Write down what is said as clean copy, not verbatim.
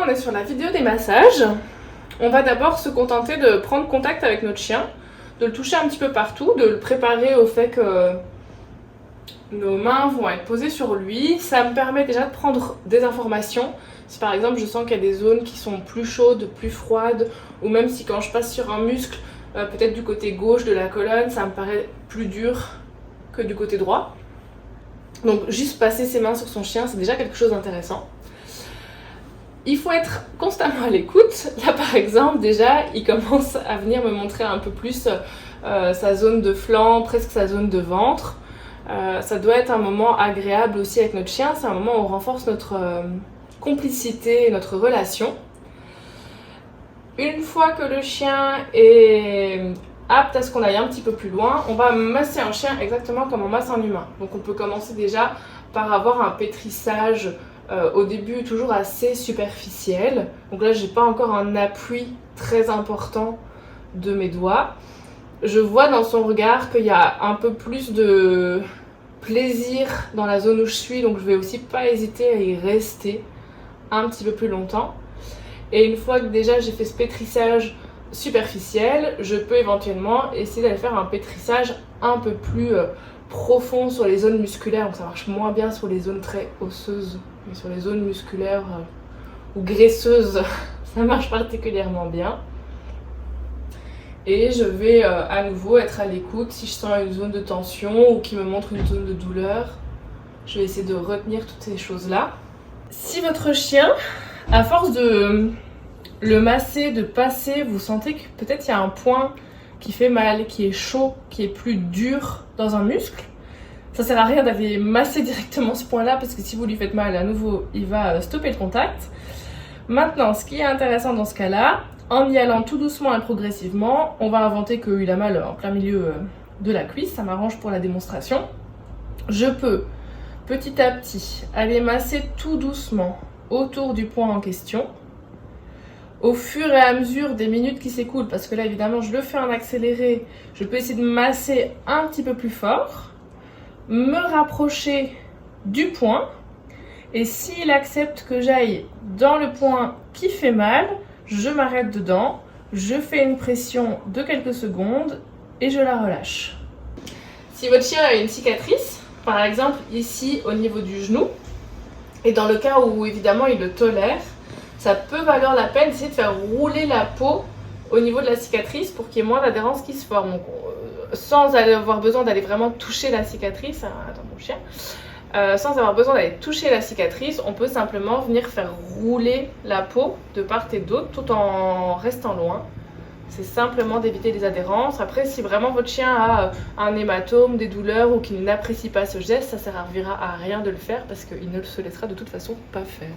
on est sur la vidéo des massages. On va d'abord se contenter de prendre contact avec notre chien, de le toucher un petit peu partout, de le préparer au fait que nos mains vont être posées sur lui. Ça me permet déjà de prendre des informations. Si par exemple je sens qu'il y a des zones qui sont plus chaudes, plus froides, ou même si quand je passe sur un muscle, peut-être du côté gauche de la colonne, ça me paraît plus dur que du côté droit. Donc juste passer ses mains sur son chien, c'est déjà quelque chose d'intéressant. Il faut être constamment à l'écoute. Là par exemple, déjà, il commence à venir me montrer un peu plus sa zone de flanc, presque sa zone de ventre. Ça doit être un moment agréable aussi avec notre chien. C'est un moment où on renforce notre complicité et notre relation. Une fois que le chien est apte à ce qu'on aille un petit peu plus loin, on va masser un chien exactement comme on masse un humain. Donc on peut commencer déjà par avoir un pétrissage au début toujours assez superficiel. Donc là j'ai pas encore un appui très important de mes doigts. Je vois dans son regard qu'il y a un peu plus de plaisir dans la zone où je suis, donc je vais aussi pas hésiter à y rester un petit peu plus longtemps. Et une fois que déjà j'ai fait ce pétrissage superficiel, je peux éventuellement essayer d'aller faire un pétrissage un peu plus profond sur les zones musculaires. Donc ça marche moins bien sur les zones très osseuses, mais sur les zones musculaires ou graisseuses, ça marche particulièrement bien. Et je vais à nouveau être à l'écoute si je sens une zone de tension ou qui me montre une zone de douleur. Je vais essayer de retenir toutes ces choses-là. Si votre chien, à force de le masser, de passer, vous sentez que peut-être il y a un point qui fait mal, qui est chaud, qui est plus dur dans un muscle, ça sert à rien d'aller masser directement ce point-là parce que si vous lui faites mal, à nouveau, il va stopper le contact. Maintenant, ce qui est intéressant dans ce cas-là, en y allant tout doucement et progressivement, on va inventer qu'il a mal en plein milieu de la cuisse, ça m'arrange pour la démonstration. Je peux petit à petit aller masser tout doucement autour du point en question, au fur et à mesure des minutes qui s'écoulent, parce que là évidemment je le fais en accéléré, je peux essayer de masser un petit peu plus fort, me rapprocher du point, et s'il accepte que j'aille dans le point qui fait mal, je m'arrête dedans, je fais une pression de quelques secondes et je la relâche. Si votre chien a une cicatrice, par exemple ici au niveau du genou, et dans le cas où évidemment il le tolère, ça peut valoir la peine d'essayer de faire rouler la peau au niveau de la cicatrice pour qu'il y ait moins d'adhérence qui se forme. Donc, sans avoir besoin d'aller vraiment toucher la cicatrice, attends mon chien, sans avoir besoin d'aller toucher la cicatrice, on peut simplement venir faire rouler la peau de part et d'autre tout en restant loin. C'est simplement d'éviter les adhérences. Après, si vraiment votre chien a un hématome, des douleurs ou qu'il n'apprécie pas ce geste, ça servira à rien de le faire parce qu'il ne se laissera de toute façon pas faire.